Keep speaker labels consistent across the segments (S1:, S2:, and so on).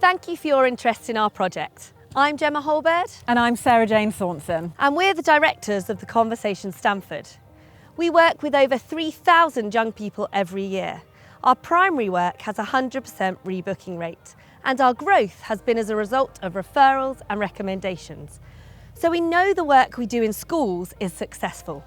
S1: Thank you for your interest in our project. I'm Gemma Holbird.
S2: And I'm Sarah Jane Thornton.
S1: And we're the directors of the Conversation Stamford. We work with over 3,000 young people every year. Our primary work has a 100% rebooking rate, and our growth has been as a result of referrals and recommendations. So we know the work we do in schools is successful.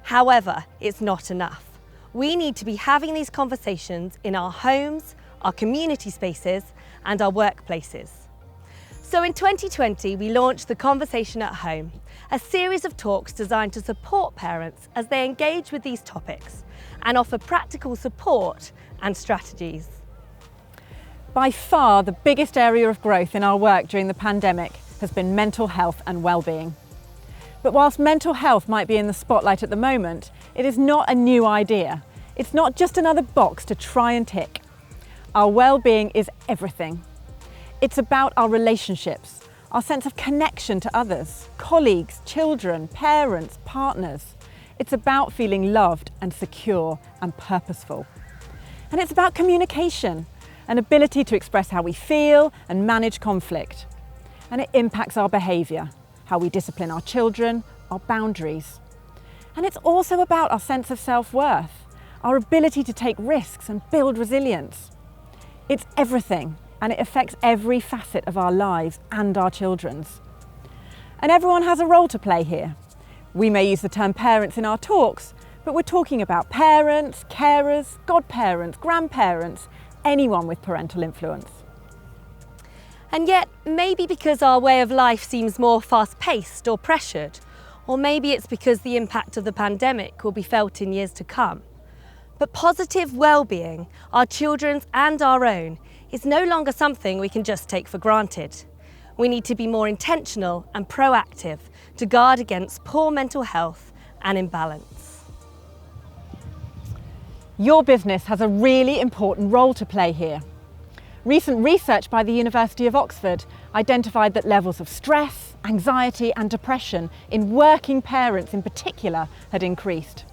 S1: However, it's not enough. We need to be having these conversations in our homes, our community spaces, and our workplaces. So in 2020, we launched the Conversation at Home, a series of talks designed to support parents as they engage with these topics and offer practical support and strategies.
S2: By far, the biggest area of growth in our work during the pandemic has been mental health and well-being. But whilst mental health might be in the spotlight at the moment, it is not a new idea. It's not just another box to try and tick. Our well-being is everything. It's about our relationships, our sense of connection to others, colleagues, children, parents, partners. It's about feeling loved and secure and purposeful. And it's about communication, an ability to express how we feel and manage conflict. And it impacts our behaviour, how we discipline our children, our boundaries. And it's also about our sense of self-worth, our ability to take risks and build resilience. It's everything, and it affects every facet of our lives and our children's. And everyone has a role to play here. We may use the term parents in our talks, but we're talking about parents, carers, godparents, grandparents, anyone with parental influence.
S1: And yet, maybe because our way of life seems more fast-paced or pressured, or maybe it's because the impact of the pandemic will be felt in years to come. But positive well-being, our children's and our own, is no longer something we can just take for granted. We need to be more intentional and proactive to guard against poor mental health and imbalance.
S2: Your business has a really important role to play here. Recent research by the University of Oxford identified that levels of stress, anxiety and depression in working parents in particular had increased.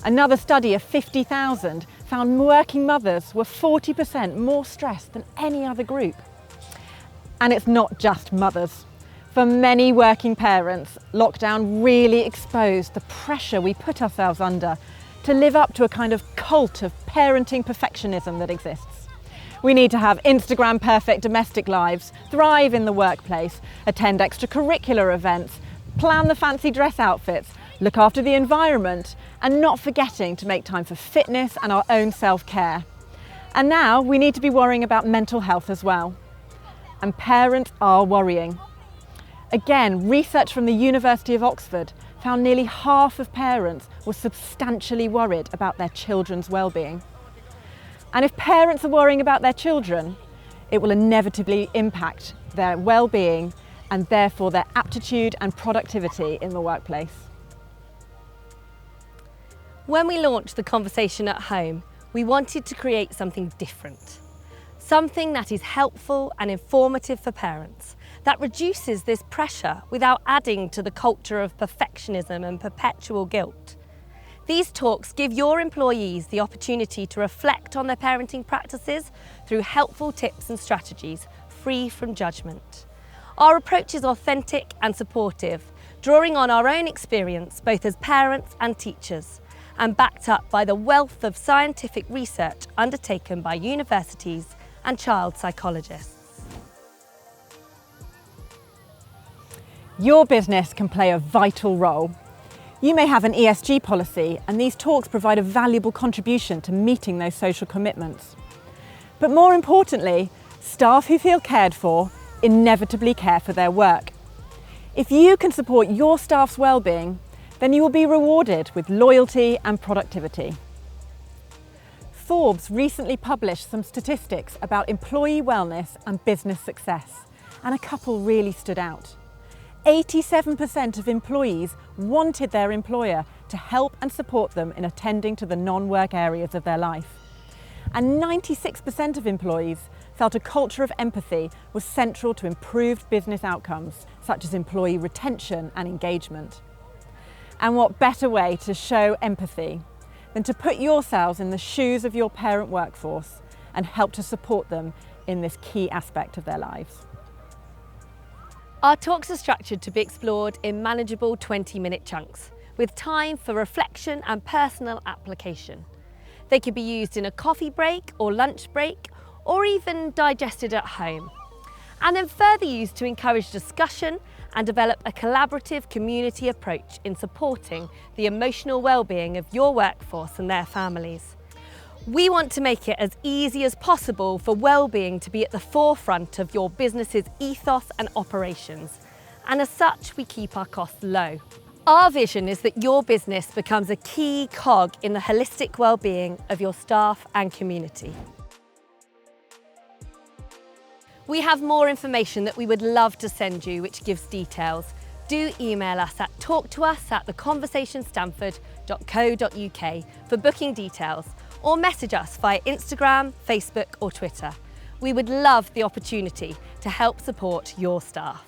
S2: Another study of 50,000 found working mothers were 40% more stressed than any other group. And it's not just mothers. For many working parents, lockdown really exposed the pressure we put ourselves under to live up to a kind of cult of parenting perfectionism that exists. We need to have Instagram perfect domestic lives, thrive in the workplace, attend extracurricular events, plan the fancy dress outfits, look after the environment, and not forgetting to make time for fitness and our own self-care. And now we need to be worrying about mental health as well. And parents are worrying. Again, research from the University of Oxford found nearly half of parents were substantially worried about their children's well-being. And if parents are worrying about their children, it will inevitably impact their well-being and therefore their aptitude and productivity in the workplace.
S1: When we launched the Conversation at Home, we wanted to create something different. Something that is helpful and informative for parents, that reduces this pressure without adding to the culture of perfectionism and perpetual guilt. These talks give your employees the opportunity to reflect on their parenting practices through helpful tips and strategies, free from judgment. Our approach is authentic and supportive, drawing on our own experience both as parents and teachers, and backed up by the wealth of scientific research undertaken by universities and child psychologists.
S2: Your business can play a vital role. You may have an ESG policy, and these talks provide a valuable contribution to meeting those social commitments. But more importantly, staff who feel cared for inevitably care for their work. If you can support your staff's well-being, then you will be rewarded with loyalty and productivity. Forbes recently published some statistics about employee wellness and business success, and a couple really stood out. 87% of employees wanted their employer to help and support them in attending to the non-work areas of their life. And 96% of employees felt a culture of empathy was central to improved business outcomes, such as employee retention and engagement. And what better way to show empathy than to put yourselves in the shoes of your parent workforce and help to support them in this key aspect of their lives.
S1: Our talks are structured to be explored in manageable 20-minute chunks, with time for reflection and personal application. They can be used in a coffee break or lunch break, or even digested at home, and then further used to encourage discussion and develop a collaborative community approach in supporting the emotional well-being of your workforce and their families. We want to make it as easy as possible for well-being to be at the forefront of your business's ethos and operations, and as such we keep our costs low. Our vision is that your business becomes a key cog in the holistic well-being of your staff and community. We have more information that we would love to send you, which gives details. Do email us at talktous@theconversationstamford.co.uk for booking details, or message us via Instagram, Facebook or Twitter. We would love the opportunity to help support your staff.